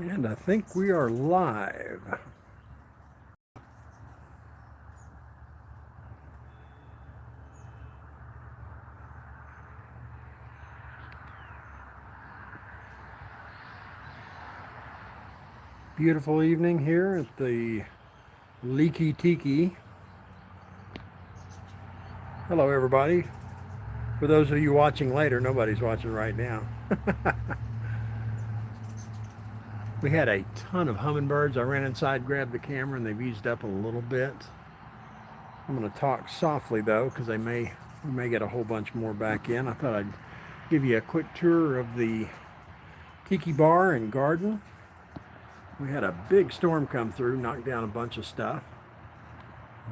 And I think we are live. Beautiful evening here at the Leaky Tiki. Hello everybody. For those of you watching later, nobody's watching right now. We had a ton of hummingbirds. I ran inside, grabbed the camera, and they've eased up a little bit. I'm going to talk softly though, because we may get a whole bunch more back in. I thought I'd give you a quick tour of the Tiki Bar and Garden. We had a big storm come through, knocked down a bunch of stuff.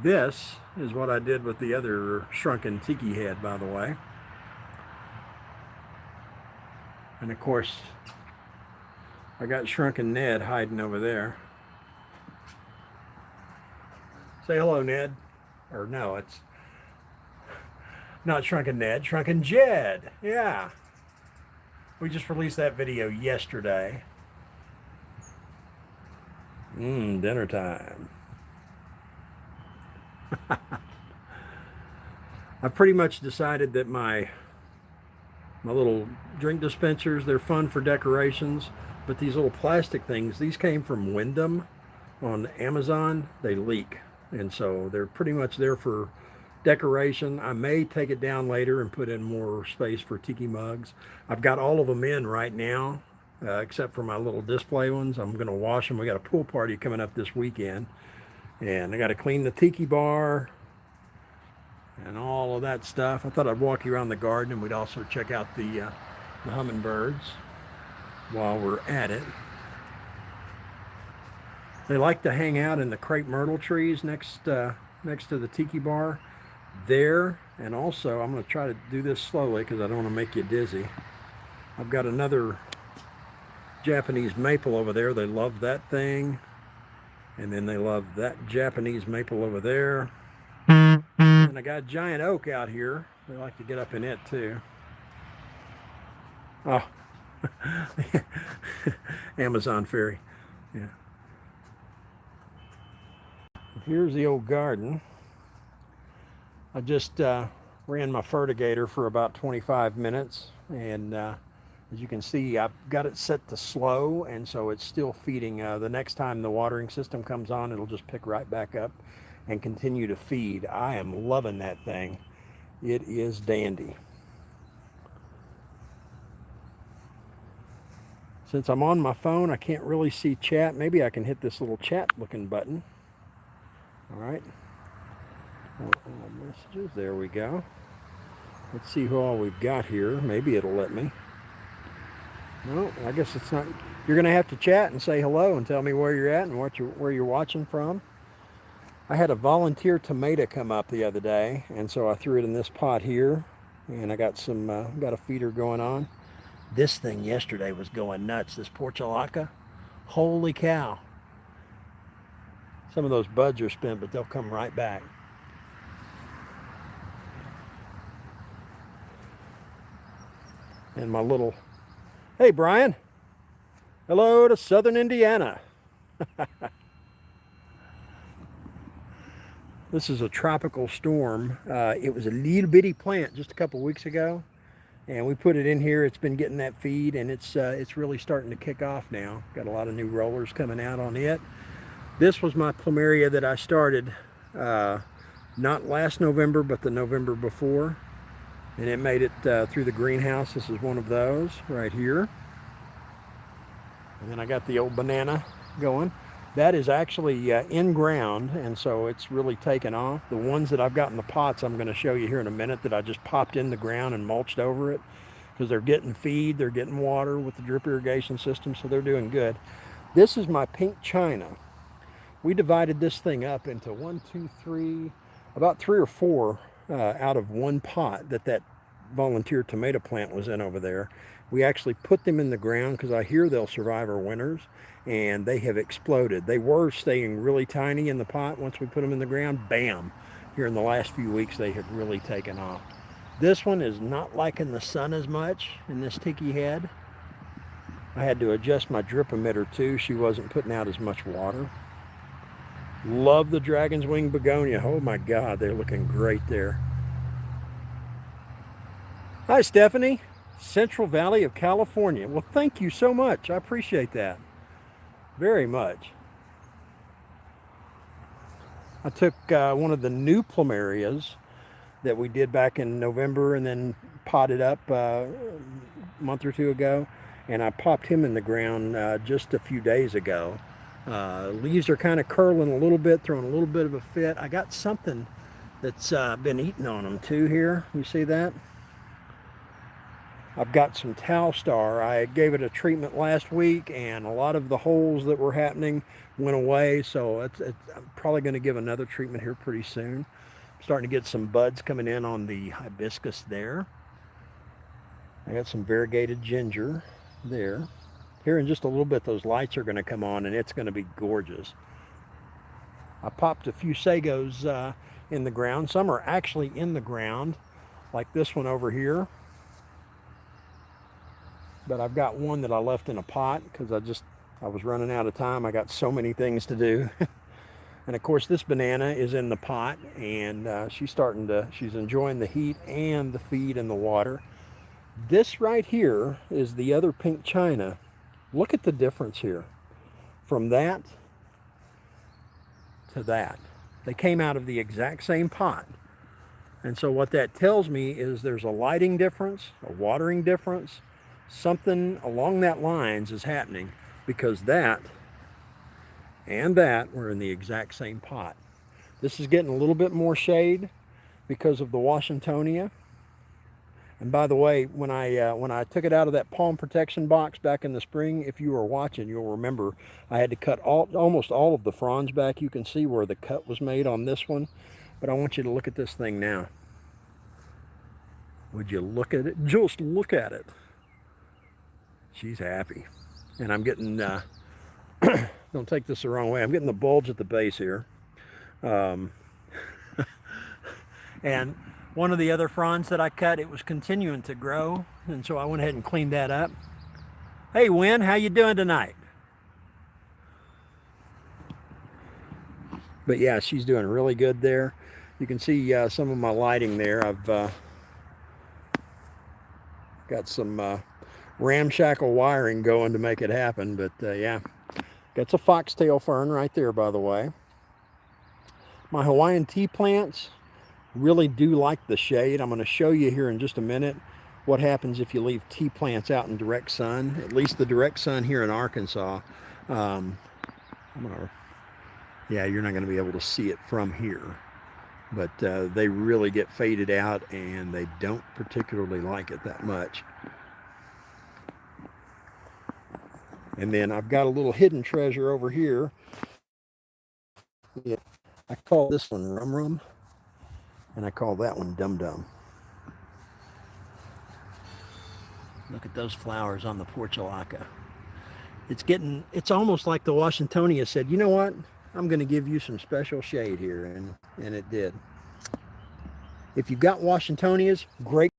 This is what I did with the other shrunken tiki head, by the way. And of course, I got Shrunken Ned hiding over there. Say hello, Ned. Or no, it's not Shrunken Ned, Shrunken Jed. Yeah. We just released that video yesterday. Dinner time. I've pretty much decided that my little drink dispensers, they're fun for decorations. But these little plastic things, these came from Wyndham on Amazon. They leak. And so they're pretty much there for decoration. I may take it down later and put in more space for tiki mugs. I've got all of them in right now, except for my little display ones. I'm going to wash them. We got a pool party coming up this weekend. And I got to clean the tiki bar and all of that stuff. I thought I'd walk you around the garden, and we'd also check out the hummingbirds while we're at it. They like to hang out in the crepe myrtle trees next to the tiki bar there. And also, I'm going to try to do this slowly because I don't want to make you dizzy. I've got another Japanese maple over there. They love that thing. And then they love that Japanese maple over there. And I got a giant oak out here. They like to get up in it too. Oh. Amazon fairy. Yeah. Here's the old garden. I just ran my fertigator for about 25 minutes, and as you can see, I've got it set to slow, and so it's still feeding. The next time the watering system comes on, it'll just pick right back up and continue to feed. I am loving that thing. It is dandy. Since I'm on my phone, I can't really see chat. Maybe I can hit this little chat looking button. All right. All messages. There we go. Let's see who all we've got here. Maybe it'll let me. No, I guess it's not. You're going to have to chat and say hello and tell me where you're at and where you're watching from. I had a volunteer tomato come up the other day, and so I threw it in this pot here, and I got got a feeder going on. This thing yesterday was going nuts, this portulaca. Holy cow. Some of those buds are spent, but they'll come right back. And my little, hey Brian, hello to Southern Indiana. This is a tropical storm. It was a little bitty plant just a couple weeks ago. And we put it in here. It's been getting that feed, and it's really starting to kick off now. Got a lot of new rollers coming out on it. This was my plumeria that I started not last November, but the November before. And it made it through the greenhouse. This is one of those right here. And then I got the old banana going. That is actually in ground, and so it's really taken off. The ones that I've got in the pots I'm going to show you here in a minute that I just popped in the ground and mulched over it because they're getting feed, they're getting water with the drip irrigation system, so they're doing good. This is my pink china. We divided this thing up into about three or four out of one pot that volunteer tomato plant was in over there. We actually put them in the ground because I hear they'll survive our winters, and they have exploded. They were staying really tiny in the pot. Once we put them in the ground, bam, here in the last few weeks they have really taken off. This one is not liking the sun as much in this tiki head. I had to adjust my drip emitter too. She wasn't putting out as much water. Love the dragon's wing begonia. Oh my God, they're looking great there. Hi, Stephanie. Central Valley of California. Well, thank you so much. I appreciate that very much. I took one of the new plumerias that we did back in November and then potted up a month or two ago, and I popped him in the ground just a few days ago. Leaves are kind of curling a little bit, throwing a little bit of a fit. I got something that's been eating on them too here. You see that? I've got some Tau Star. I gave it a treatment last week, and a lot of the holes that were happening went away, so I'm probably going to give another treatment here pretty soon. I'm starting to get some buds coming in on the hibiscus there. I got some variegated ginger there. Here in just a little bit, those lights are going to come on, and it's going to be gorgeous. I popped a few sagos in the ground. Some are actually in the ground, like this one over here. But I've got one that I left in a pot because I was running out of time. I got so many things to do. And of course this banana is in the pot, and she's enjoying the heat and the feed and the water. This right here is the other pink china. Look at the difference here. From that to that. They came out of the exact same pot. And so what that tells me is there's a lighting difference, a watering difference. Something along that lines is happening because that and that were in the exact same pot. This is getting a little bit more shade because of the Washingtonia. And by the way, when I took it out of that palm protection box back in the spring, if you were watching, you'll remember I had to cut almost all of the fronds back. You can see where the cut was made on this one. But I want you to look at this thing now. Would you look at it? Just look at it. She's happy. And I'm getting, don't take this the wrong way, I'm getting the bulge at the base here. And one of the other fronds that I cut, it was continuing to grow, and so I went ahead and cleaned that up. Hey, Wynn, how you doing tonight? But yeah, she's doing really good there. You can see some of my lighting there. I've got some ramshackle wiring going to make it happen, but yeah, that's a foxtail fern right there, by the way. My Hawaiian tea plants really do like the shade. I'm going to show you here in just a minute what happens if you leave tea plants out in direct sun, at least the direct sun here in Arkansas. Yeah, you're not going to be able to see it from here, but they really get faded out, and they don't particularly like it that much. And then I've got a little hidden treasure over here. Yeah, I call this one Rum Rum, and I call that one Dum Dum. Look at those flowers on the portulaca. It's almost like the Washingtonia said, you know what? I'm going to give you some special shade here, and it did. If you've got Washingtonias, great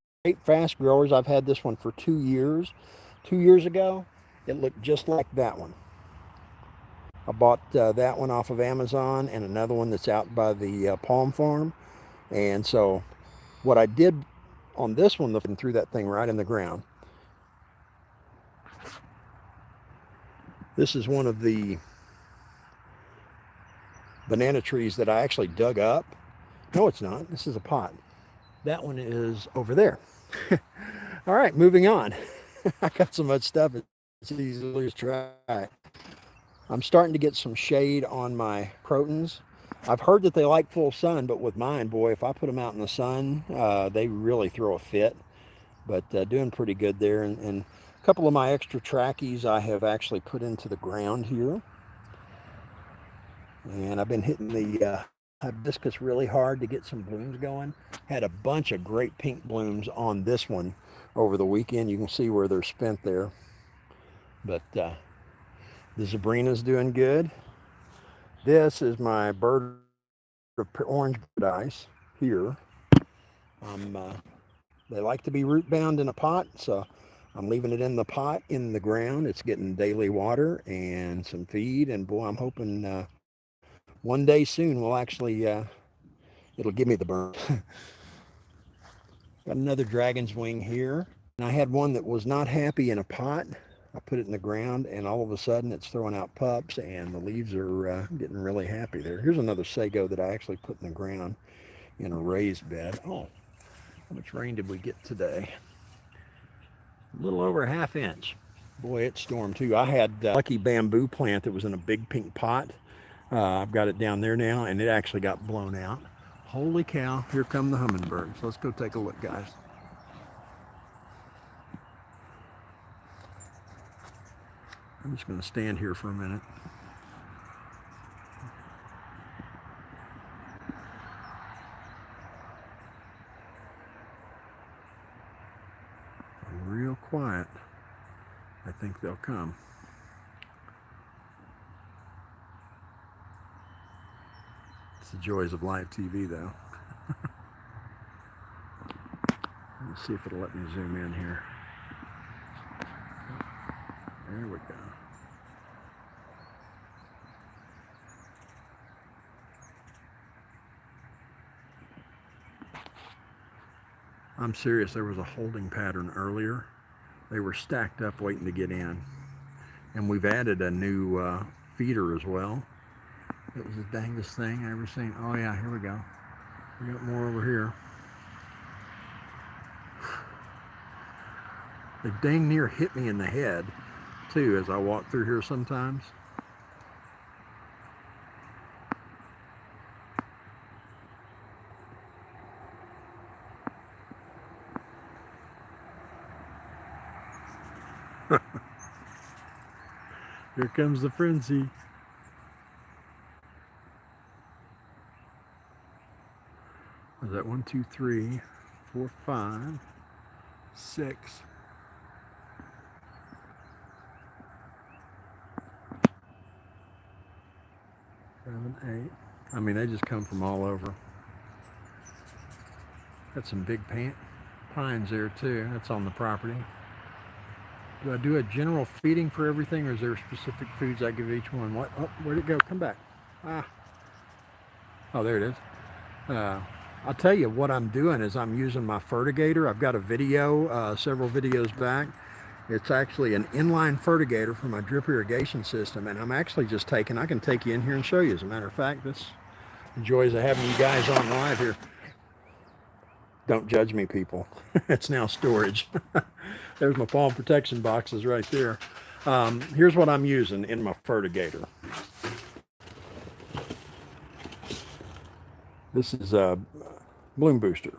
fast growers. I've had this one for 2 years. 2 years ago, it looked just like that one. I bought that one off of Amazon and another one that's out by the Palm Farm. And so what I did on this one, threw that thing right in the ground. This is one of the banana trees that I actually dug up. No, it's not. This is a pot. That one is over there. All right, moving on. I got so much stuff, it's easy to try. I'm starting to get some shade on my crotons. I've heard that they like full sun, but with mine, boy, if I put them out in the sun, they really throw a fit. But doing pretty good there. And a couple of my extra trackies I have actually put into the ground here. And I've been hitting the hibiscus really hard to get some blooms going. Had a bunch of great pink blooms on this one over the weekend. You can see where they're spent there. But the Zabrina's doing good. This is my bird of orange paradise here. They like to be root bound in a pot, so I'm leaving it in the pot in the ground. It's getting daily water and some feed, and boy, I'm hoping one day soon we'll actually it'll give me the burn. Got another dragon's wing here. And I had one that was not happy in a pot. I put it in the ground, and all of a sudden it's throwing out pups, and the leaves are getting really happy there. Here's another sago that I actually put in the ground in a raised bed. Oh, how much rain did we get today? A little over a ½ inch. Boy, it stormed too. I had a lucky bamboo plant that was in a big pink pot. I've got it down there now, and it actually got blown out. Holy cow, here come the hummingbirds. Let's go take a look, guys. I'm just going to stand here for a minute. Real quiet. I think they'll come. It's the joys of live TV, though. Let's see if it'll let me zoom in here. There we go. I'm serious, there was a holding pattern earlier. They were stacked up waiting to get in. And we've added a new feeder as well. It was the dangest thing I ever seen. Oh yeah, here we go. We got more over here. They dang near hit me in the head too as I walk through here sometimes. Here comes the frenzy. Was that 1, 2, 3, 4, 5, 6. 7, 8. I mean, they just come from all over. Got some big pines there too. That's on the property. Do I do a general feeding for everything, or is there specific foods I give each one? What? Oh, where'd it go? Come back. Ah. Oh, there it is. I'll tell you what I'm doing is I'm using my fertigator. I've got a video, several videos back. It's actually an inline fertigator for my drip irrigation system, and I'm actually just I can take you in here and show you. As a matter of fact, this the joys of having you guys on live here. Don't judge me, people. It's now storage. There's my palm protection boxes right there. Here's what I'm using in my fertigator. This is a bloom booster,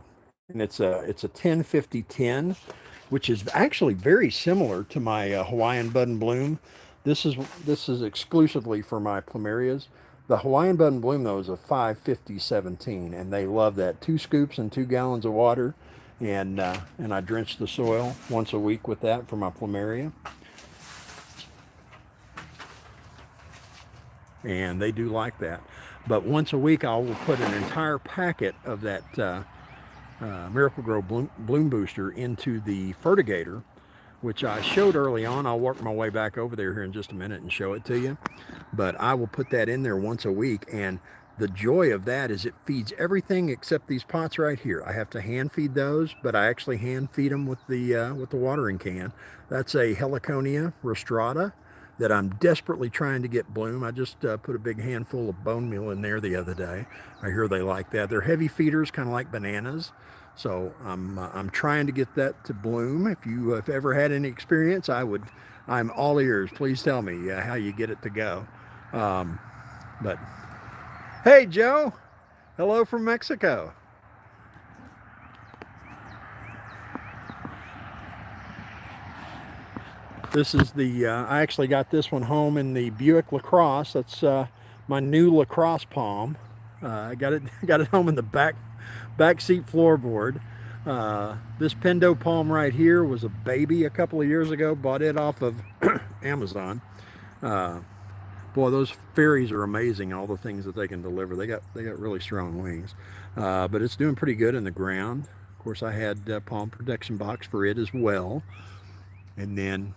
and it's a 10-50-10, which is actually very similar to my Hawaiian Bud and Bloom. This is exclusively for my plumerias. The Hawaiian Bud and Bloom, though, is a 5-50-17, and they love that. 2 scoops and 2 gallons of water, and I drench the soil once a week with that for my plumeria. And they do like that. But once a week, I will put an entire packet of that Miracle Grow Bloom Booster into the fertigator, which I showed early on. I'll work my way back over there here in just a minute and show it to you. But I will put that in there once a week, and the joy of that is it feeds everything except these pots right here. I have to hand feed those, but I actually hand feed them with the watering can. That's a Heliconia rostrata that I'm desperately trying to get bloom. I just put a big handful of bone meal in there the other day. I hear they like that. They're heavy feeders, kind of like bananas. So I'm trying to get that to bloom. If you have ever had any experience, I'm all ears. Please tell me how you get it to go. But hey, Joe, hello from Mexico. This is I actually got this one home in the Buick LaCrosse. That's my new LaCrosse palm. I got it home in the back seat floorboard. This Pindo Palm right here was a baby a couple of years ago. Bought it off of Amazon. Boy, those fairies are amazing. All the things that they can deliver. They got really strong wings. But it's doing pretty good in the ground. Of course, I had palm protection box for it as well. And then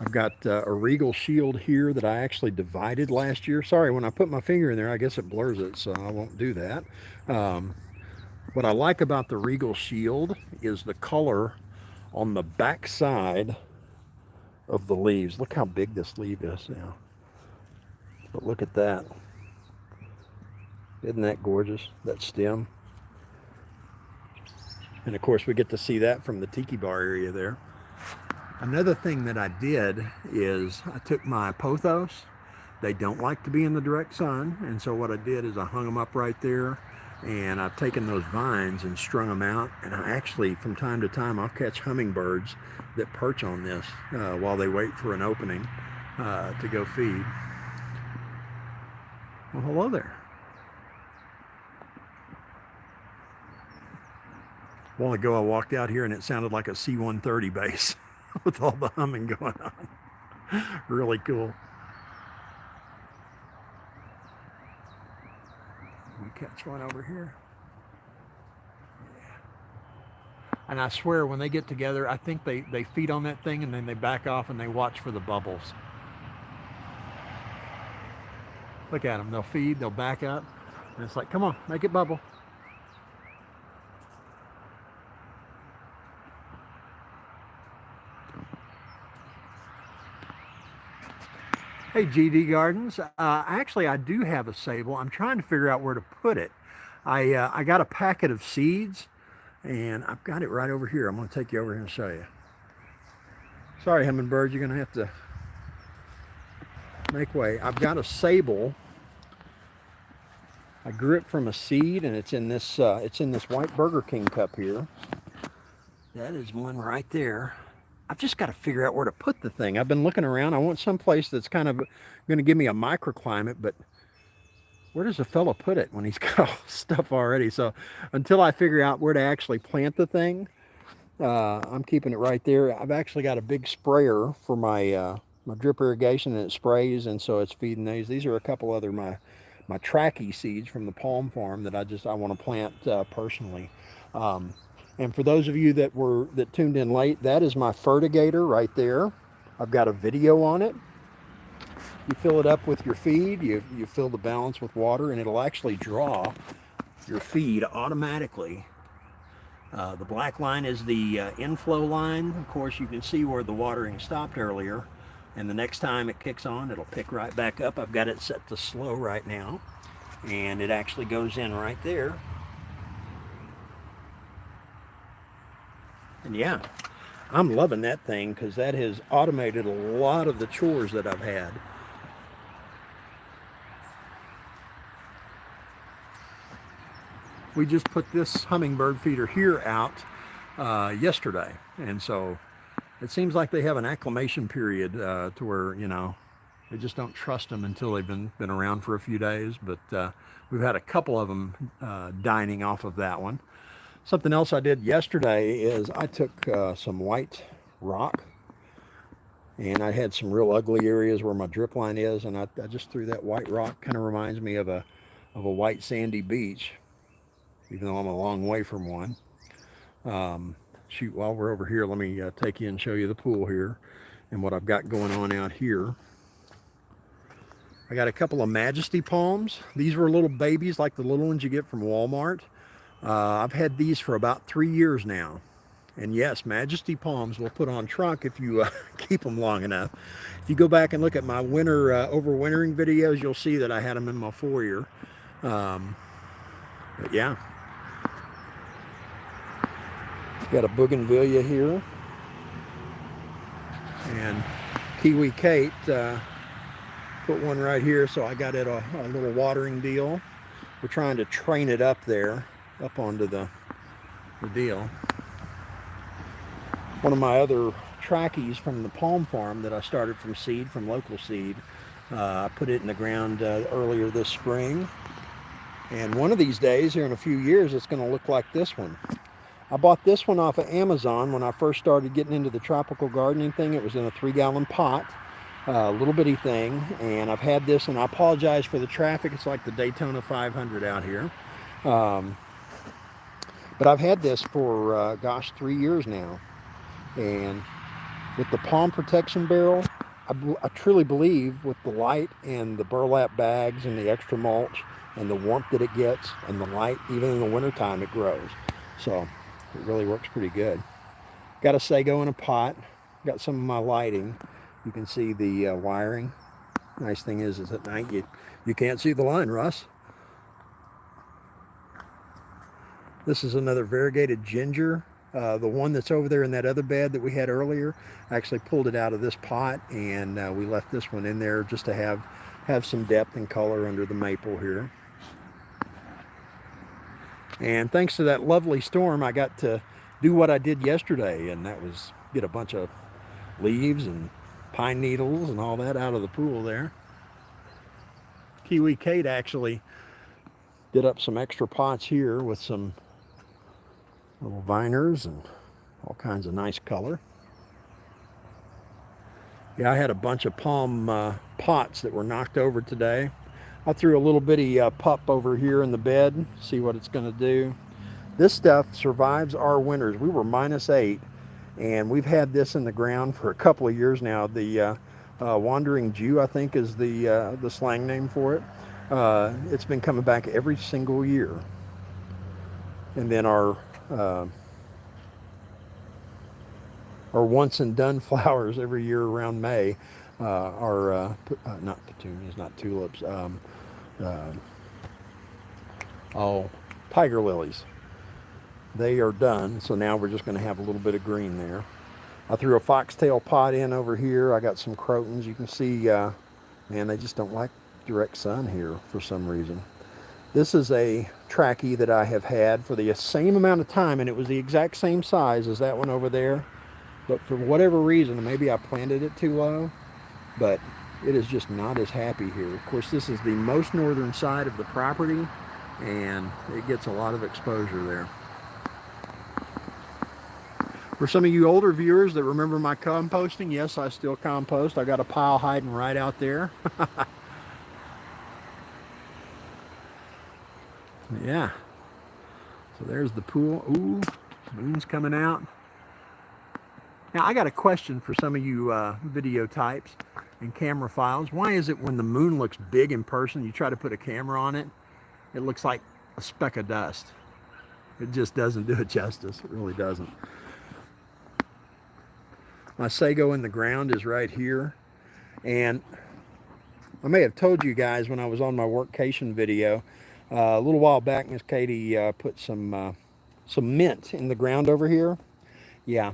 I've got a regal shield here that I actually divided last year. Sorry, when I put my finger in there, I guess it blurs it, so I won't do that. What I like about the regal shield is the color on the back side of the leaves. Look how big this leaf is now. But look at that. Isn't that gorgeous, that stem? And of course we get to see that from the tiki bar area there. Another thing that I did is I took my pothos. They don't like to be in the direct sun, and so what I did is I hung them up right there, and I've taken those vines and strung them out, and I actually, from time to time, I'll catch hummingbirds that perch on this while they wait for an opening to go feed. Well, hello there. A while ago I walked out here and it sounded like a C-130 base with all the humming going on. Really cool. We catch one over here. Yeah. And I swear when they get together, I think they feed on that thing and then they back off and they watch for the bubbles. Look at them. They'll feed, they'll back up, and it's like, come on, make it bubble. Hey, GD Gardens. Actually, I do have a sable. I'm trying to figure out where to put it. I got a packet of seeds, and I've got it right over here. I'm going to take you over here and show you. Sorry, hummingbird, you're going to have to make way. I've got a sable. I grew it from a seed, and it's in this white Burger King cup here. That is one right there. I've just got to figure out where to put the thing. I've been looking around. I want some place that's kind of going to give me a microclimate, but where does a fellow put it when he's got all this stuff already? So until I figure out where to actually plant the thing, I'm keeping it right there. I've actually got a big sprayer for my my drip irrigation, and it sprays, and so it's feeding these. These are a couple other my trachea seeds from the palm farm that I want to plant personally. And for those of you that tuned in late, that is my fertigator right there. I've got a video on it. You fill it up with your feed, you fill the balance with water, and it'll actually draw your feed automatically. The black line is the inflow line. Of course, you can see where the watering stopped earlier, and the next time it kicks on, it'll pick right back up. I've got it set to slow right now, and it actually goes in right there. And yeah, I'm loving that thing because that has automated a lot of the chores that I've had. We just put this hummingbird feeder here out yesterday, and so it seems like they have an acclimation period to where, you know, they just don't trust them until they've been around for a few days. But we've had a couple of them dining off of that one. Something else I did yesterday is I took some white rock, and I had some real ugly areas where my drip line is, and I just threw that white rock. Kind of reminds me of a white sandy beach, even though I'm a long way from one. Shoot, while we're over here, let me take you and show you the pool here and what I've got going on out here. I got a couple of Majesty Palms. These were little babies like the little ones you get from Walmart. I've had these for about 3 years now. And yes, Majesty Palms will put on trunk if you keep them long enough. If you go back and look at my winter overwintering videos, you'll see that I had them in my foyer. But yeah. Got a Bougainvillea here. And Kiwi Kate put one right here, so I got it a little watering deal. We're trying to train it up there, up onto the deal. One of my other tracheas from the palm farm that I started from seed, from local seed, I put it in the ground earlier this spring. And one of these days, here in a few years, it's going to look like this one. I bought this one off of Amazon when I first started getting into the tropical gardening thing. It was in a 3-gallon pot, a little bitty thing, and I've had this, and I apologize for the traffic. It's like the Daytona 500 out here. But I've had this for, gosh, 3 years now. And with the palm protection barrel, I truly believe with the light and the burlap bags and the extra mulch and the warmth that it gets and the light, even in the wintertime, it grows. So it really works pretty good. Got a sago in a pot. Got some of my lighting. You can see the wiring. Nice thing is at night you can't see the line, Russ. This is another variegated ginger. The one that's over there in that other bed that we had earlier, I actually pulled it out of this pot, and we left this one in there just to have some depth and color under the maple here. And thanks to that lovely storm, I got to do what I did yesterday, and that was get a bunch of leaves and pine needles and all that out of the pool there. Kiwi Kate actually did up some extra pots here with some little viners and all kinds of nice color. Yeah, I had a bunch of palm pots that were knocked over today. I threw a little bitty pup over here in the bed, see what it's going to do. This stuff survives our winters. We were -8, and we've had this in the ground for a couple of years now. The Wandering Jew, I think, is the slang name for it. It's been coming back every single year. And then our once and done flowers every year around May are not petunias, not tulips, tiger lilies. They are done, so now we're just going to have a little bit of green there. I threw a foxtail pot in over here. I got some crotons. You can see, man, they just don't like direct sun here for some reason. This is a trachea that I have had for the same amount of time, and it was the exact same size as that one over there. But for whatever reason, maybe I planted it too low, but it is just not as happy here. Of course, this is the most northern side of the property, and it gets a lot of exposure there. For some of you older viewers that remember my composting, yes, I still compost. I got a pile hiding right out there. Yeah. So there's the pool. Ooh, moon's coming out. Now, I got a question for some of you video types and camera files. Why is it when the moon looks big in person, you try to put a camera on it, it looks like a speck of dust? It just doesn't do it justice. It really doesn't. My sago in the ground is right here. And I may have told you guys when I was on my workcation video, a little while back, Miss Katie put some mint in the ground over here. Yeah,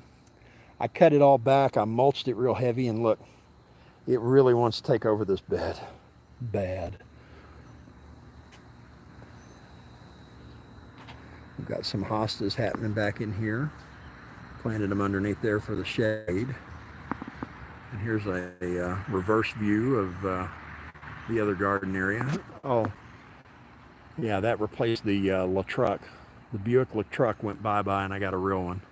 I cut it all back. I mulched it real heavy, and look, it really wants to take over this bed. Bad. We've got some hostas happening back in here. Planted them underneath there for the shade. And here's a reverse view of the other garden area. Oh, yeah, that replaced the LaTruck. The Buick LaTruck went bye-bye, and I got a real one.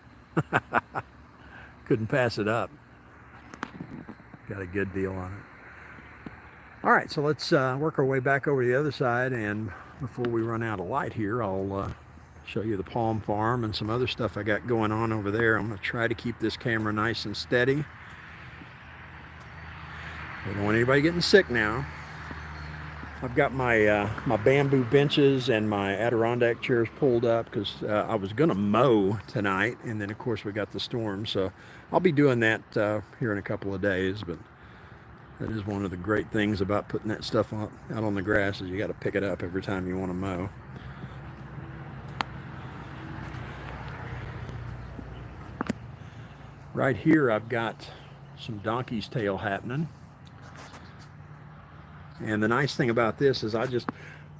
Couldn't pass it up. Got a good deal on it. All right, so let's work our way back over to the other side, and before we run out of light here, I'll show you the palm farm and some other stuff I got going on over there. I'm going to try to keep this camera nice and steady. We don't want anybody getting sick now. I've got my my bamboo benches and my Adirondack chairs pulled up because I was going to mow tonight, and then of course we got the storm, so I'll be doing that here in a couple of days. But that is one of the great things about putting that stuff out on the grass, is you got to pick it up every time you want to mow. Right here I've got some donkey's tail happening. And the nice thing about this is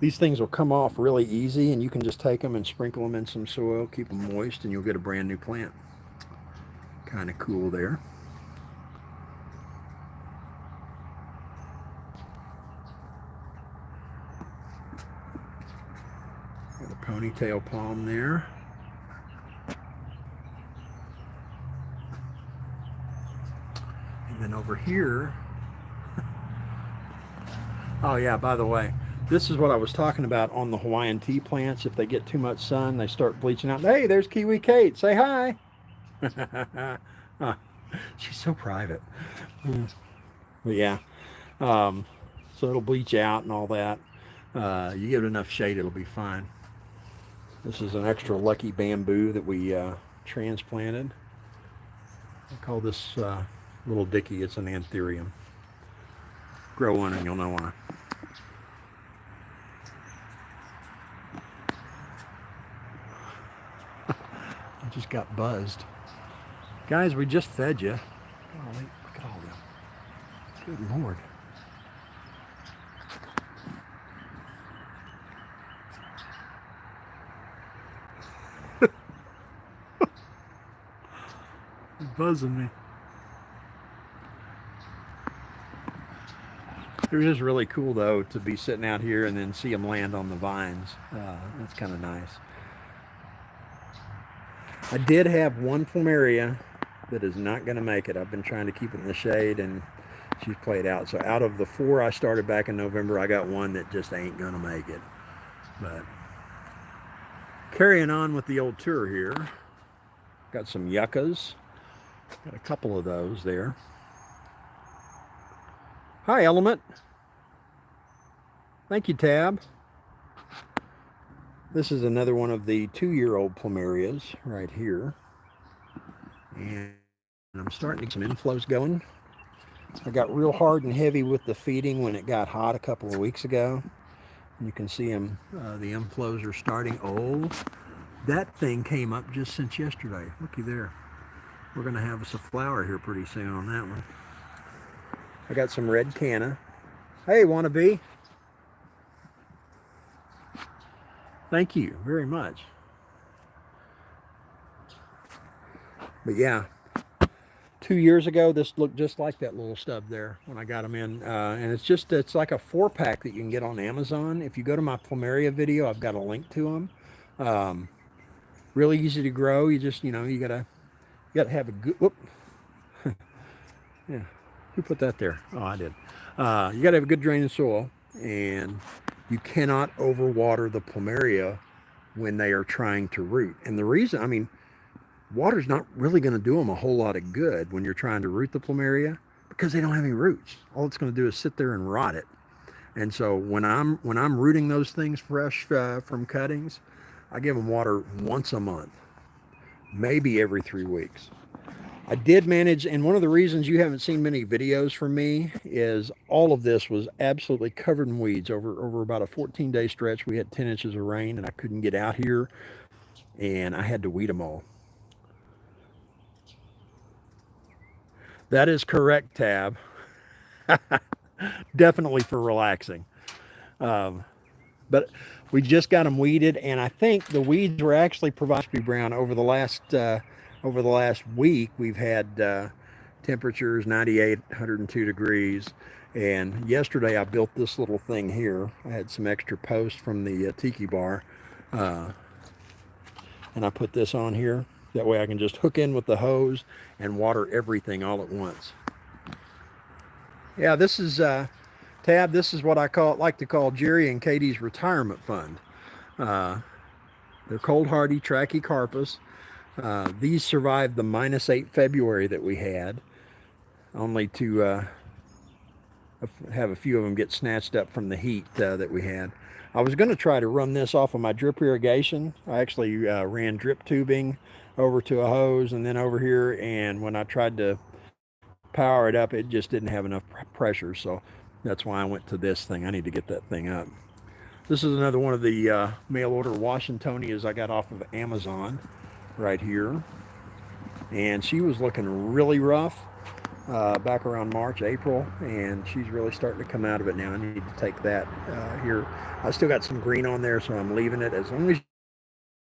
these things will come off really easy, and you can just take them and sprinkle them in some soil, keep them moist, and you'll get a brand new plant. Kind of cool there. Got a ponytail palm there. And then over here, oh yeah, by the way, This is what I was talking about on the Hawaiian tea plants. If they get too much sun, they start bleaching out. Hey, there's Kiwi Kate. Say hi. She's so private. But yeah, so it'll bleach out and all that. You give it enough shade, it'll be fine. This is an extra lucky bamboo that we transplanted. I call this little dicky. It's an anthurium. Grow one and you'll know why. I just got buzzed. Guys, we just fed you. Golly, look at all them. Good Lord. Buzzing me. It is really cool though to be sitting out here and then see them land on the vines. That's kind of nice. I did have one plumeria that is not going to make it. I've been trying to keep it in the shade and she's played out. So out of the 4 I started back in November, I got one that just ain't going to make it. But carrying on with the old tour here, got some yuccas. Got a couple of those there. Hi, Element. Thank you, Tab. This is another one of the 2-year-old plumerias right here. And I'm starting to get some inflows going. I got real hard and heavy with the feeding when it got hot a couple of weeks ago. You can see them, the inflows are starting. Oh, that thing came up just since yesterday. Looky there. We're going to have us a flower here pretty soon on that one. I got some red canna. Hey, wannabe. Thank you very much. But yeah, 2 years ago, this looked just like that little stub there when I got them in. And it's like a 4-pack that you can get on Amazon. If you go to my plumeria video, I've got a link to them. Really easy to grow. You just, you gotta have a good, whoop. Yeah, who put that there? Oh, I did. You gotta have a good draining soil, and you cannot overwater the plumeria when they are trying to root. And the reason, water's not really going to do them a whole lot of good when you're trying to root the plumeria because they don't have any roots. All it's going to do is sit there and rot it. And so when I'm rooting those things fresh from cuttings, I give them water once a month, maybe every 3 weeks. I did manage, and one of the reasons you haven't seen many videos from me is all of this was absolutely covered in weeds. Over about a 14-day stretch, we had 10 inches of rain, and I couldn't get out here, and I had to weed them all. That is correct, Tab. Definitely for relaxing. But we just got them weeded, and I think the weeds were actually provided to be brown over the last week. We've had temperatures 98, 102 degrees, and yesterday I built this little thing here. I had some extra posts from the Tiki bar, and I put this on here. That way I can just hook in with the hose and water everything all at once. Yeah, this is Tab. This is what I like to call Jerry and Katie's retirement fund. They're cold hardy trachycarpus. These survived the -8 February that we had, only to have a few of them get snatched up from the heat that we had. I was going to try to run this off of my drip irrigation. I actually ran drip tubing over to a hose and then over here, and when I tried to power it up, it just didn't have enough pressure, so that's why I went to this thing. I need to get that thing up. This is another one of the mail order Washingtonias I got off of Amazon right here, and she was looking really rough back around March, April, and she's really starting to come out of it now. I need to take that here. I still got some green on there, so I'm leaving it. As long as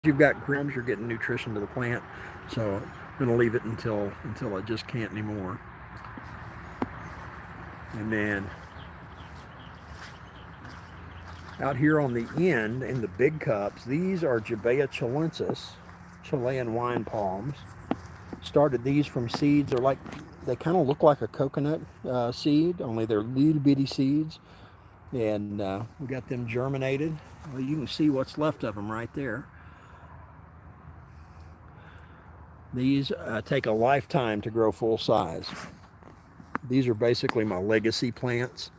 you've got green, you're getting nutrition to the plant, so I'm going to leave it until I just can't anymore. And then out here on the end in the big cups, these are Jabea chilensis, Chilean wine palms. Started these from seeds. They kind of look like a coconut seed, only they're little bitty seeds. And we got them germinated. Well, you can see what's left of them right there. These take a lifetime to grow full size. These are basically my legacy plants.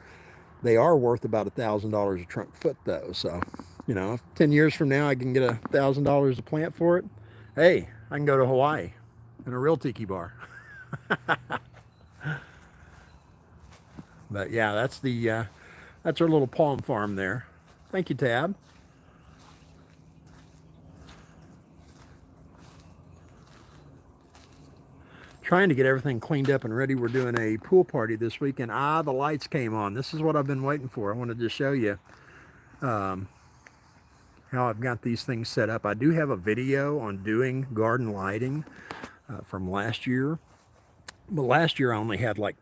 They are worth about $1,000 a trunk foot though. So, you know, if 10 years from now I can get $1,000 a plant for it, hey, I can go to Hawaii in a real tiki bar. But yeah, that's our little palm farm there. Thank you, Tab. Trying to get everything cleaned up and ready. We're doing a pool party this weekend. The lights came on. This is what I've been waiting for. I wanted to show you how I've got these things set up. I do have a video on doing garden lighting from last year. But last year I only had like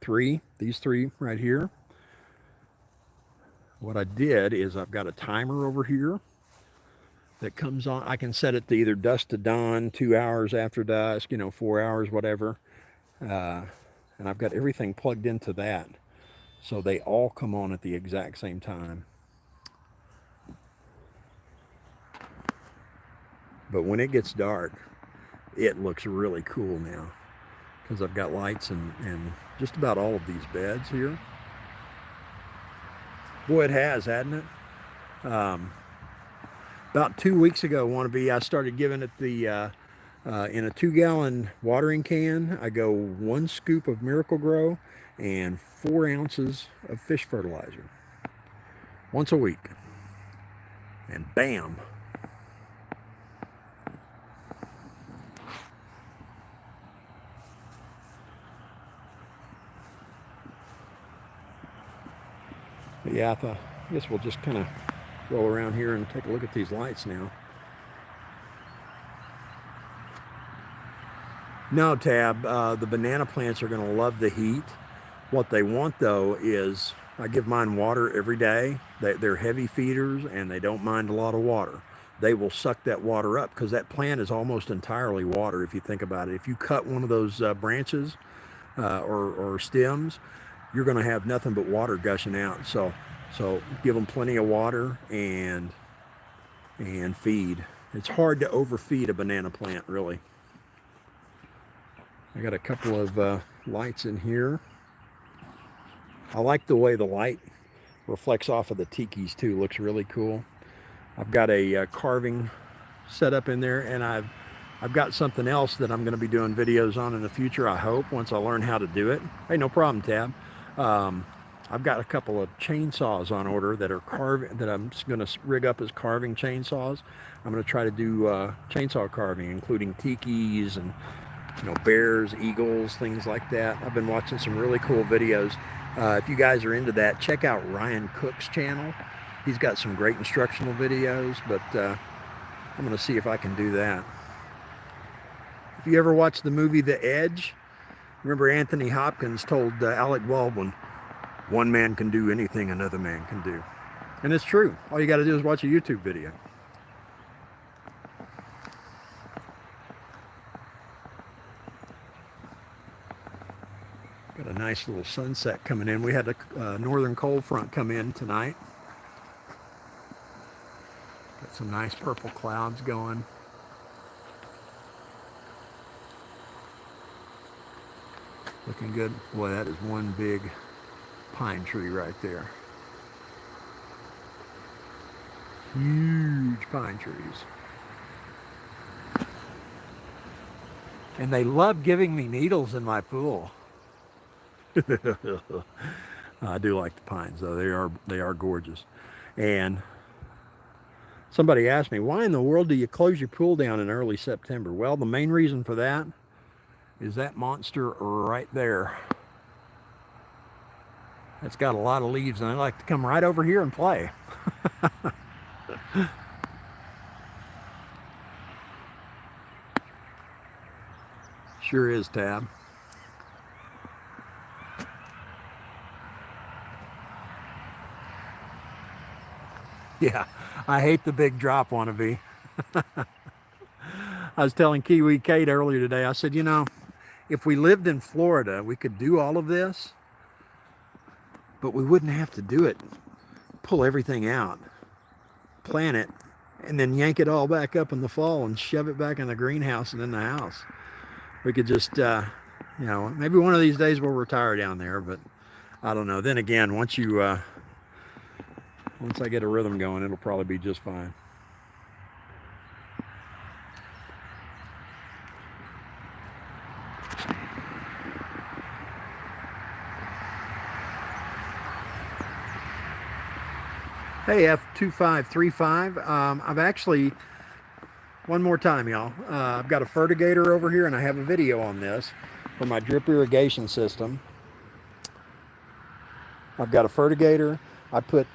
these three right here. What I did is I've got a timer over here that comes on. I can set it to either dusk to dawn, 2 hours after dusk, 4 hours, whatever. And I've got everything plugged into that. So they all come on at the exact same time. But when it gets dark, it looks really cool now, because I've got lights in just about all of these beds here. Boy, it has, hasn't it? About 2 weeks ago, wannabe, I started giving it the, in a 2-gallon watering can, I go 1 scoop of Miracle-Gro and 4 ounces of fish fertilizer. Once a week. And bam! But yeah, I guess we'll just kind of roll around here and take a look at these lights now. No, Tab, the banana plants are going to love the heat. What they want though is, I give mine water every day. They're heavy feeders and they don't mind a lot of water. They will suck that water up because that plant is almost entirely water if you think about it. If you cut one of those branches or stems, you're going to have nothing but water gushing out. So give them plenty of water and feed. It's hard to overfeed a banana plant, really. I got a couple of lights in here. I like the way the light reflects off of the tikis too. Looks really cool. I've got a carving set up in there, and I've got something else that I'm going to be doing videos on in the future, I hope, once I learn how to do it. Hey, no problem, Tab. I've got a couple of chainsaws on order that are that I'm going to rig up as carving chainsaws. I'm going to try to do chainsaw carving, including tikis and bears, eagles, things like that. I've been watching some really cool videos. If you guys are into that, check out Ryan Cook's channel. He's got some great instructional videos, but I'm going to see if I can do that. If you ever watched the movie The Edge, remember Anthony Hopkins told Alec Baldwin, "One man can do anything another man can do." And it's true. All you got to do is watch a YouTube video. Got a nice little sunset coming in. We had a northern cold front come in tonight. Got some nice purple clouds going. Looking good. Boy, that is one big pine tree right there. Huge pine trees. And they love giving me needles in my pool. I do like the pines though. They are gorgeous. And somebody asked me, why in the world do you close your pool down in early September? Well, the main reason for that is that monster right there. It's got a lot of leaves and I like to come right over here and play. Sure is, Tab. Yeah, I hate the big drop wannabe. I was telling Kiwi Kate earlier today, I said, if we lived in Florida, we could do all of this, but we wouldn't have to do it pull everything out, plant it, and then yank it all back up in the fall and shove it back in the greenhouse and in the house. We could just, you know, maybe one of these days we'll retire down there, but I don't know. Then again, once I get a rhythm going, it'll probably be just fine. Hey, F2535. I've actually, one more time, y'all. I've got a fertigator over here, and I have a video on this for my drip irrigation system. I've got a fertigator. I put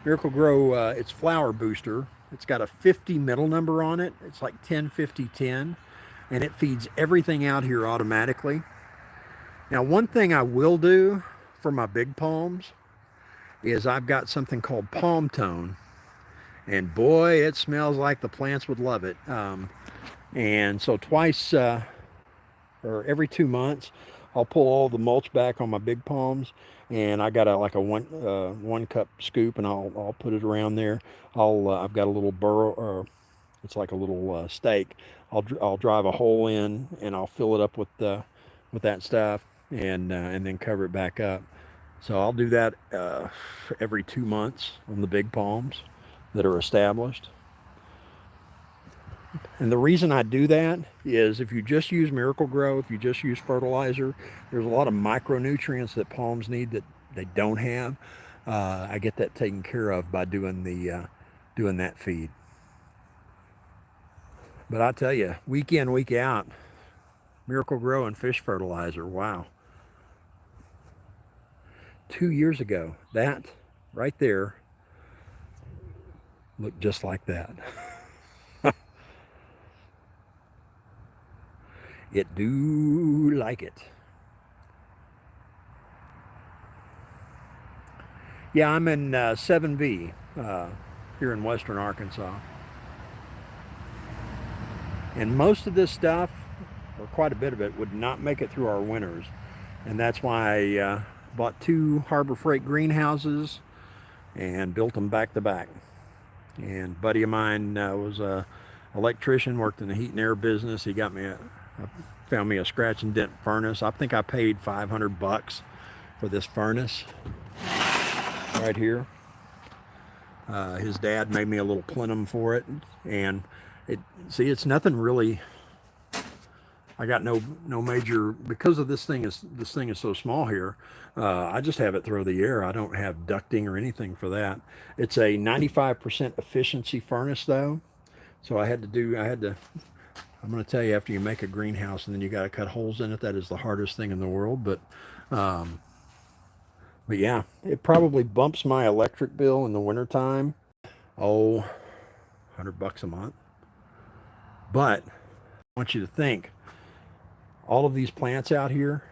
Miracle Grow, its flower booster. It's got a 50 middle number on it. It's like 10, 50, 10, and it feeds everything out here automatically. Now, one thing I will do for my big palms is I've got something called palm tone, and boy, it smells like the plants would love it. And so twice or every 2 months, I'll pull all the mulch back on my big palms, and I got like a one cup scoop, and I'll put it around there. I've got a little burrow, or it's like a little stake. I'll drive a hole in, and I'll fill it up with that stuff, and then cover it back up. So I'll do that every 2 months on the big palms that are established. And the reason I do that is if you just use Miracle Grow, if you just use fertilizer, there's a lot of micronutrients that palms need that they don't have. I get that taken care of by doing that feed. But I tell you, week in, week out, Miracle Grow and fish fertilizer, wow. 2 years ago, that right there looked just like that. It do like it. Yeah, I'm in 7B here in western Arkansas. And most of this stuff, or quite a bit of it, would not make it through our winters. And that's why I bought 2 Harbor Freight greenhouses and built them back to back. And a buddy of mine was a electrician, worked in the heat and air business. He found me a scratch and dent furnace. I think I paid $500 for this furnace right here. His dad made me a little plenum for it, and it's nothing really. I got no major, because of this thing is so small here. I just have it throw the air. I don't have ducting or anything for that. It's a 95% efficiency furnace though, so I'm going to tell you, after you make a greenhouse and then you got to cut holes in it, that is the hardest thing in the world. But yeah, it probably bumps my electric bill in the wintertime. Oh, $100 a month. But I want you to think, all of these plants out here,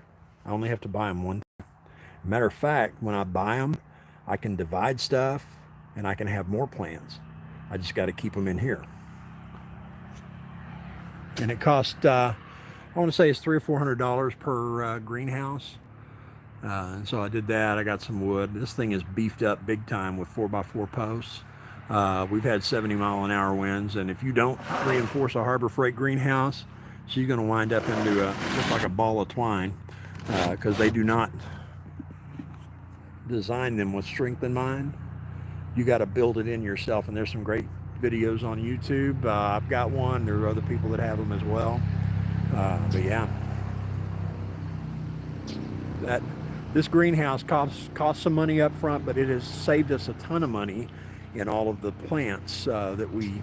I only have to buy them one time. Matter of fact, when I buy them, I can divide stuff and I can have more plants. I just got to keep them in here. And it cost, I want to say it's $300 or $400 per greenhouse. And so I did that. I got some wood. This thing is beefed up big time with 4x4 posts. We've had 70-mile-an-hour winds, and if you don't reinforce a Harbor Freight greenhouse, she's going to wind up into just like a ball of twine, because they do not design them with strength in mind. You got to build it in yourself, and there's some great videos on YouTube. I've got one. There are other people that have them as well. But yeah, this greenhouse cost some money up front, but it has saved us a ton of money in all of the plants that we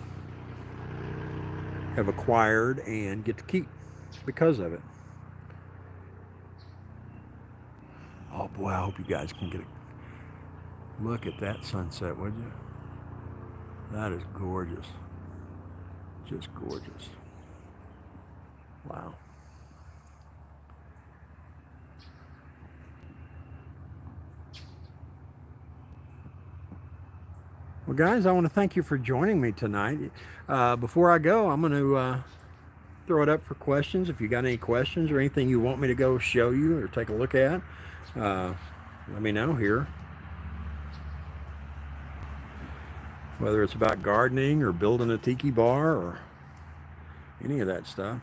have acquired and get to keep because of it. Oh boy, I hope you guys can get a look at that sunset, would you? That is gorgeous. Just gorgeous. Wow. Well, guys, I want to thank you for joining me tonight. Before I go, I'm going to throw it up for questions. If you got any questions or anything you want me to go show you or take a look at, let me know here. whether it's about gardening or building a tiki bar or any of that stuff.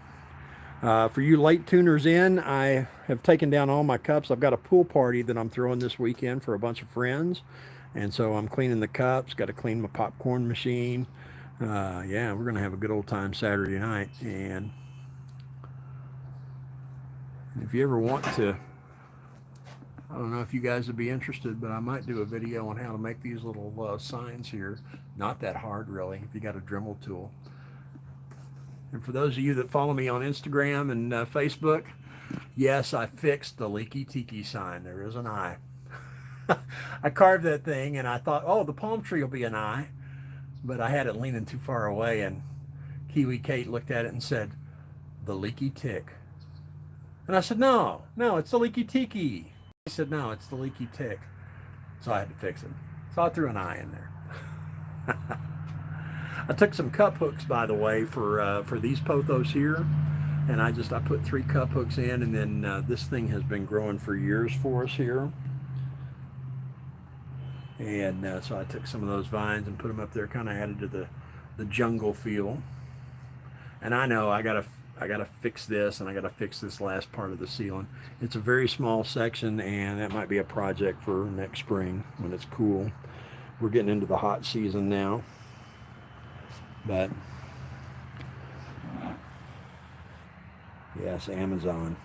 For you late tuners in, I have taken down all my cups. I've got a pool party that I'm throwing this weekend for a bunch of friends. And so I'm cleaning the cups, got to clean my popcorn machine. Yeah, we're going to have a good old time Saturday night. And if you ever want to, I don't know if you guys would be interested, but I might do a video on how to make these little signs here. Not that hard, really, if you got a Dremel tool. And for those of you that follow me on Instagram and Facebook, yes, I fixed the leaky tiki sign. There is an eye. I carved that thing and I thought, oh, the palm tree will be an eye. But I had it leaning too far away, and Kiwi Kate looked at it and said, the leaky tick. And I said, no, it's the leaky tiki. He said, no, it's the leaky tick. So I had to fix it. So I threw an eye in there. I took some cup hooks, by the way, for these pothos here, and I put 3 cup hooks in, and then this thing has been growing for years for us here, and so I took some of those vines and put them up there, kind of added to the jungle feel. And I know I gotta fix this, and I gotta fix this last part of the ceiling. It's a very small section, and that might be a project for next spring when it's cool. We're getting into the hot season now. But yes, Amazon.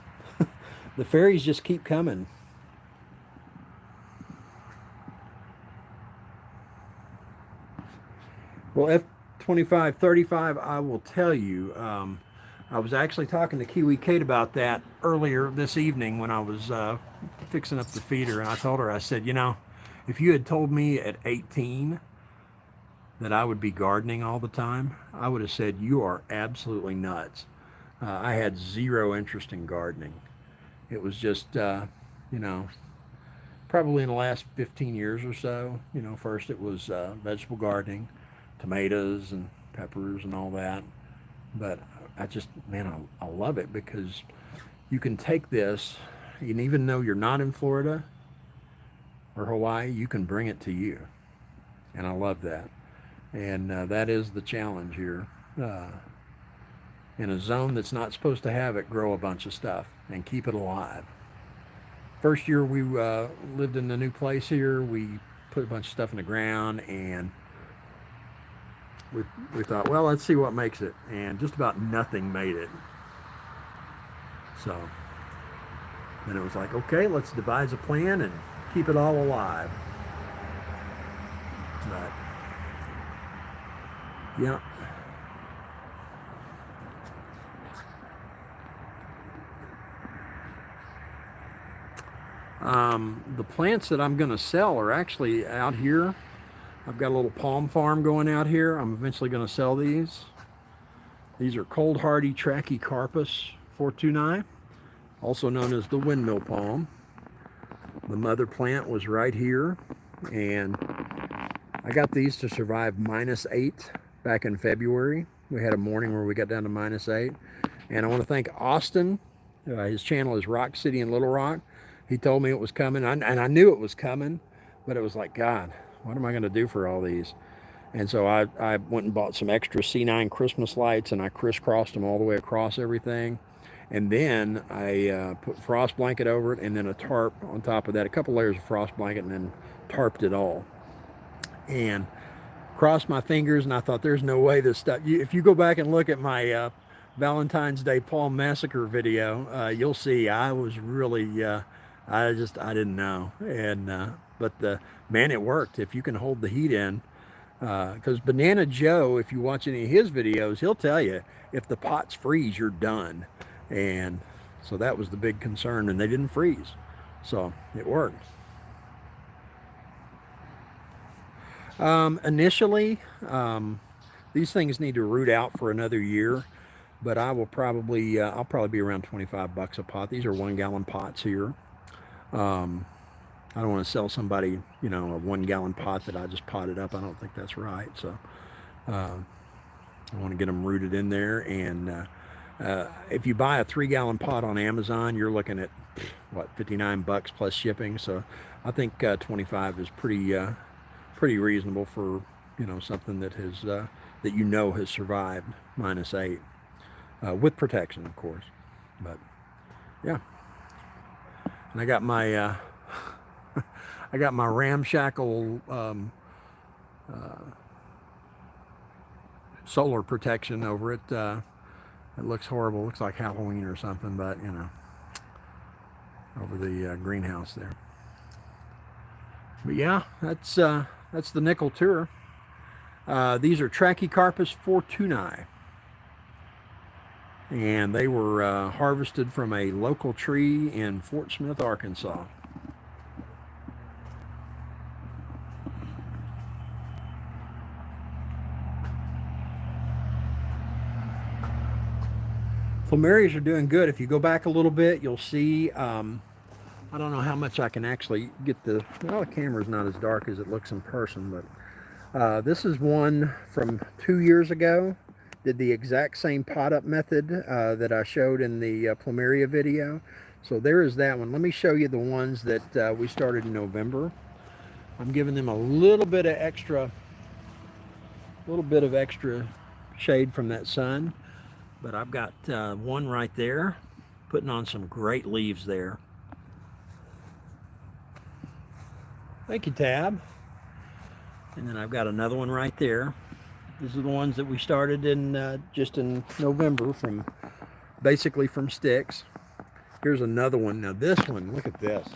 The fairies just keep coming. Well, F2535, I will tell you, I was actually talking to Kiwi Kate about that earlier this evening when I was fixing up the feeder, and I told her, I said, you know, if you had told me at 18 that I would be gardening all the time, I would have said, you are absolutely nuts. I had zero interest in gardening. It was just, you know, probably in the last 15 years or so, you know, first it was vegetable gardening, tomatoes and peppers and all that. But I just, man, I love it because you can take this, and even though you're not in Florida or Hawaii, you can bring it to you. And I love that. And that is the challenge here. In a zone that's not supposed to have it, grow a bunch of stuff and keep it alive. First year we lived in the new place here, we put a bunch of stuff in the ground, and we thought, well, let's see what makes it. And just about nothing made it. So then it was like, okay, let's devise a plan and keep it all alive. But yeah. The plants that I'm going to sell are actually out here. I've got a little palm farm going out here. I'm eventually going to sell these. These are cold hardy Trachycarpus fortunei, also known as the Windmill Palm. The mother plant was right here, and I got these to survive -8 back in February. We had a morning where we got down to -8. And I want to thank Austin. His channel is Rock City in Little Rock. He told me it was coming, and I knew it was coming, but it was like, God, what am I going to do for all these? And so I went and bought some extra C9 Christmas lights, and I crisscrossed them all the way across everything. And then I put frost blanket over it, and then a tarp on top of that, a couple layers of frost blanket, and then tarped it all. And crossed my fingers, and I thought, there's no way this stuff, if you go back and look at my Valentine's Day Palm Massacre video, you'll see I was really, I didn't know. And but man, it worked. If you can hold the heat in, because Banana Joe, if you watch any of his videos, he'll tell you, if the pots freeze, you're done. And so that was the big concern, and they didn't freeze, so it worked. Initially, these things need to root out for another year, but I will probably, I'll probably be around 25 bucks a pot. These are 1 gallon pots here. I don't want to sell somebody, you know, a 1 gallon pot that I just potted up. I don't think that's right. So, I want to get them rooted in there. And, if you buy a 3 gallon pot on Amazon, you're looking at, what, 59 bucks plus shipping. So I think, 25 is pretty reasonable for you know, something that has that you know has survived -8 with protection, of course. But yeah, and I got my I got my ramshackle solar protection over it. It looks horrible. It looks like Halloween or something, but you know, over the greenhouse there. But yeah, that's the nickel tour. These are Trachycarpus fortunei, and they were harvested from a local tree in Fort Smith, Arkansas. Plumerias are doing good. If you go back a little bit, you'll see, I don't know how much I can actually get the, well, the camera's not as dark as it looks in person, but this is one from 2 years ago. Did the exact same pot up method that I showed in the Plumeria video. So there is that one. Let me show you the ones that we started in November. I'm giving them a little bit of extra shade from that sun. But I've got one right there, putting on some great leaves there. Thank you, Tab. And then I've got another one right there. These are the ones that we started in just in November, from basically from sticks. Here's another one. Now this one, look at this.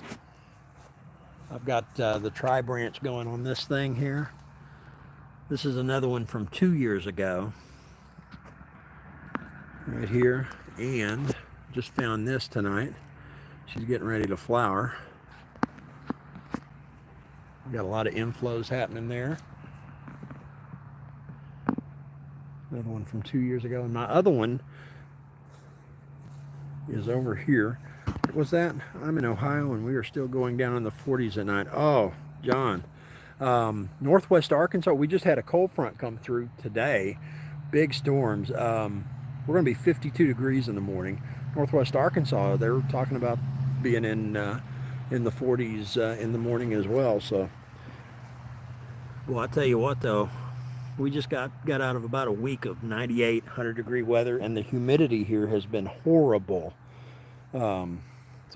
I've got the tri-branch going on this thing here. This is another one from 2 years ago. Right here, and just found this tonight. She's getting ready to flower. Got a lot of inflows happening there. Another one from 2 years ago, and my other one is over here. What was that? I'm in Ohio, and we are still going down in the 40s at night. Oh, John. Northwest Arkansas, we just had a cold front come through today. Big storms. We're going to be 52 degrees in the morning. Northwest Arkansas, they're talking about being in the 40s in the morning as well. So, well, I tell you what, though, we just got out of about a week of 98, 100-degree weather, and the humidity here has been horrible. So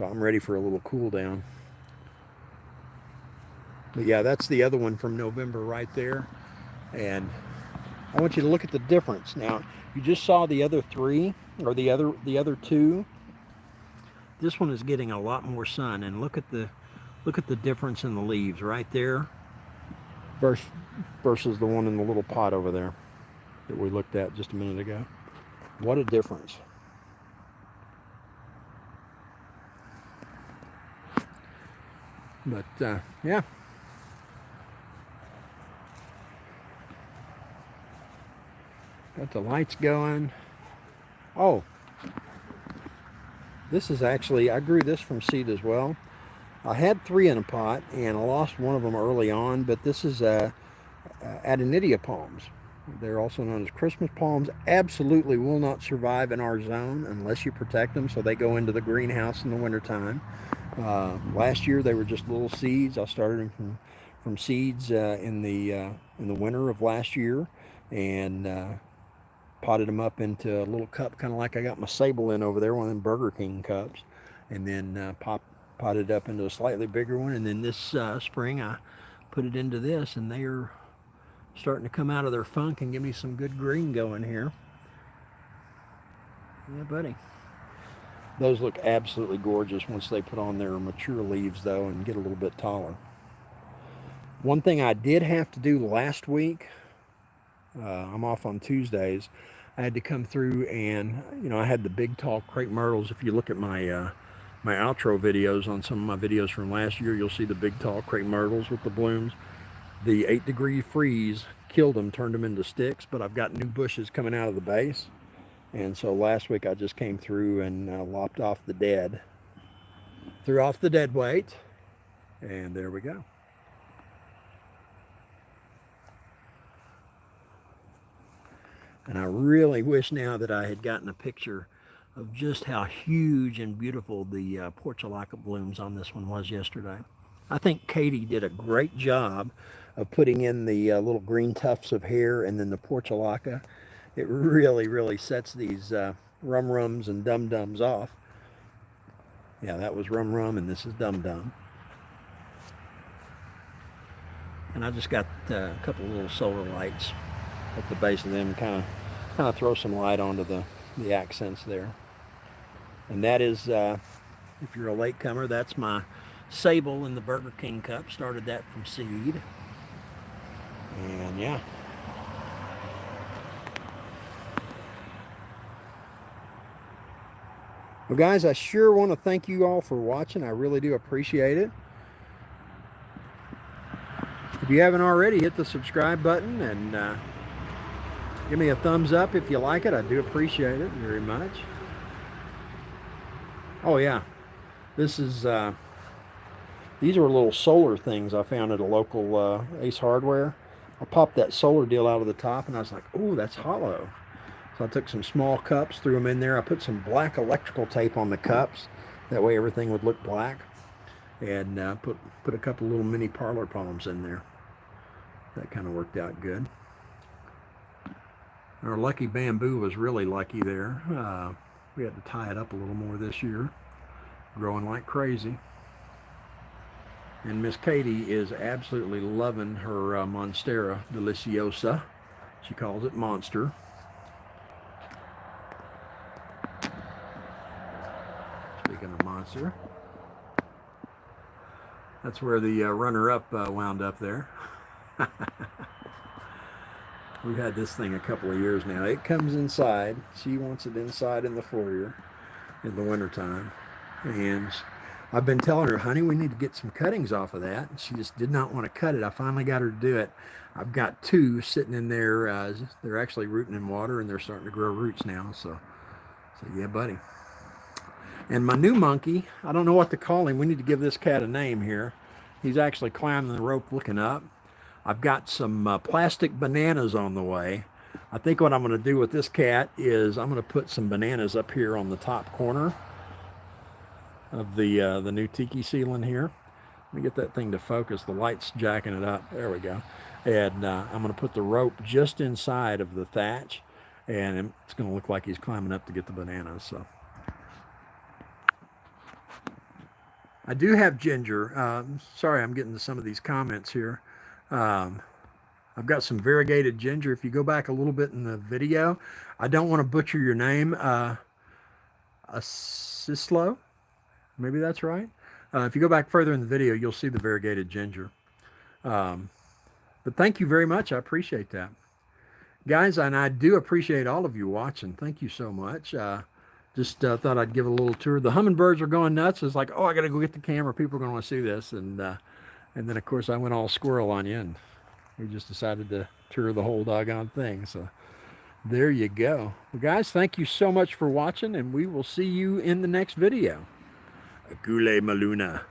I'm ready for a little cool down. But yeah, that's the other one from November right there, and I want you to look at the difference. Now, you just saw the other three, or the other two. This one is getting a lot more sun, and look at the difference in the leaves right there versus the one in the little pot over there that we looked at just a minute ago. What a difference. But yeah. Got the lights going. Oh, this is actually, I grew this from seed as well. I had 3 in a pot, and I lost one of them early on, but this is Adenida Palms. They're also known as Christmas palms. Absolutely will not survive in our zone unless you protect them, so they go into the greenhouse in the wintertime. Last year they were just little seeds. I started them from seeds in the winter of last year, and potted them up into a little cup, kind of like I got my Sable in over there, one of them Burger King cups, and then potted up into a slightly bigger one. And then this spring I put it into this, and they are starting to come out of their funk and give me some good green going here. Yeah, buddy. Those look absolutely gorgeous once they put on their mature leaves, though, and get a little bit taller. One thing I did have to do last week, I'm off on Tuesdays, I had to come through and, you know, I had the big tall crepe myrtles. If you look at my my outro videos on some of my videos from last year, you'll see the big tall crepe myrtles with the blooms. The 8-degree freeze killed them, turned them into sticks, but I've got new bushes coming out of the base. And so last week I just came through and lopped off the dead. Threw off the dead weight, and there we go. And I really wish now that I had gotten a picture of just how huge and beautiful the portulaca blooms on this one was yesterday. I think Katie did a great job of putting in the little green tufts of hair and then the portulaca. It really, really sets these rum-rums and dum-dums off. Yeah, that was rum-rum and this is dum-dum. And I just got a couple of little solar lights at the base of them, kind of throw some light onto the accents there. And that is, if you're a latecomer, that's my Sable in the Burger King cup. Started that from seed. And yeah. Well, guys, I sure want to thank you all for watching. I really do appreciate it. If you haven't already, hit the subscribe button and give me a thumbs up if you like it. I do appreciate it very much. Oh yeah, this is these are little solar things I found at a local Ace Hardware. I popped that solar deal out of the top and I was like, oh, that's hollow. So I took some small cups, threw them in there. I put some black electrical tape on the cups. That way everything would look black. And put a couple little mini parlor palms in there. That kind of worked out good. Our lucky bamboo was really lucky there. We had to tie it up a little more this year. Growing like crazy. And Miss Katie is absolutely loving her Monstera Deliciosa. She calls it Monster. Speaking of Monster, that's where the runner-up wound up there. We've had this thing a couple of years now. It comes inside. She wants it inside in the foyer in the wintertime. And I've been telling her, honey, we need to get some cuttings off of that. And she just did not want to cut it. I finally got her to do it. I've got two sitting in there. They're actually rooting in water and they're starting to grow roots now. So yeah, buddy. And my new monkey, I don't know what to call him. We need to give this cat a name here. He's actually climbing the rope looking up. I've got some plastic bananas on the way. I think what I'm going to do with this cat is I'm going to put some bananas up here on the top corner of the new tiki ceiling here. Let me get that thing to focus. The light's jacking it up. There we go. And I'm going to put the rope just inside of the thatch, and it's going to look like he's climbing up to get the bananas. So I do have ginger. Sorry, I'm getting to some of these comments here. I've got some variegated ginger. If you go back a little bit in the video, I don't want to butcher your name. Asislo, maybe that's right. If you go back further in the video, you'll see the variegated ginger. But thank you very much. I appreciate that. Guys, and I do appreciate all of you watching. Thank you so much. Just thought I'd give a little tour. The hummingbirds are going nuts. It's like, oh, I got to go get the camera. People are going to want to see this. And then, of course, I went all squirrel on you, and we just decided to tour the whole doggone thing. So there you go. Well, guys, thank you so much for watching, and we will see you in the next video. Okule Maluna.